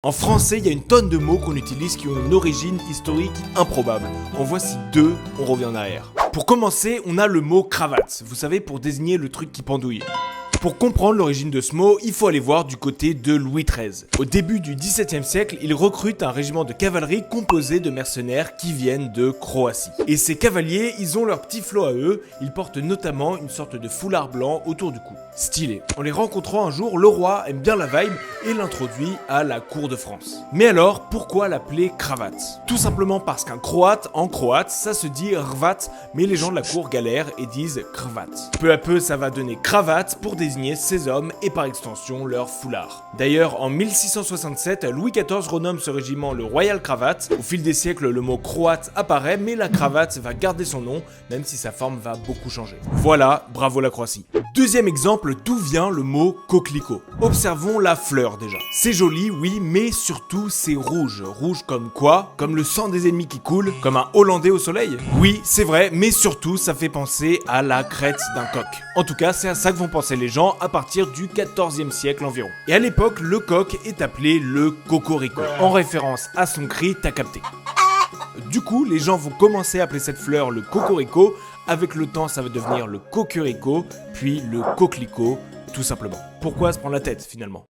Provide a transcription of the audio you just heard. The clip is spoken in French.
En français, il y a une tonne de mots qu'on utilise qui ont une origine historique improbable. En voici deux, on revient en arrière. Pour commencer, on a le mot cravate, vous savez, pour désigner le truc qui pendouille. Pour comprendre l'origine de ce mot, il faut aller voir du côté de Louis XIII. Au début du XVIIe siècle, il recrute un régiment de cavalerie composé de mercenaires qui viennent de Croatie. Et ces cavaliers, ils ont leur petit flot à eux, ils portent notamment une sorte de foulard blanc autour du cou. Stylé. En les rencontrant un jour, le roi aime bien la vibe et l'introduit à la cour de France. Mais alors, pourquoi l'appeler cravate? Tout simplement parce qu'un croate, en croate, ça se dit rvat, mais les gens de la cour galèrent et disent cravate. Peu à peu, ça va donner cravate pour désigner ces hommes et par extension leur foulard. D'ailleurs, en 1667, Louis XIV renomme ce régiment le Royal Cravate. Au fil des siècles, le mot croate apparaît, mais la cravate va garder son nom, même si sa forme va beaucoup changer. Voilà, bravo la Croatie. Deuxième exemple, d'où vient le mot coquelicot? Observons la fleur déjà. C'est joli, oui, mais surtout c'est rouge. Rouge comme quoi? Comme le sang des ennemis qui coule? Comme un Hollandais au soleil? Oui, c'est vrai, mais surtout ça fait penser à la crête d'un coq. En tout cas, c'est à ça que vont penser les gens à partir du XIVe siècle environ. Et à l'époque, le coq est appelé le cocorico, en référence à son cri, t'as capté. Du coup, les gens vont commencer à appeler cette fleur le cocorico. Avec le temps, ça va devenir le cocurico, puis le coquelicot, tout simplement. Pourquoi se prendre la tête finalement?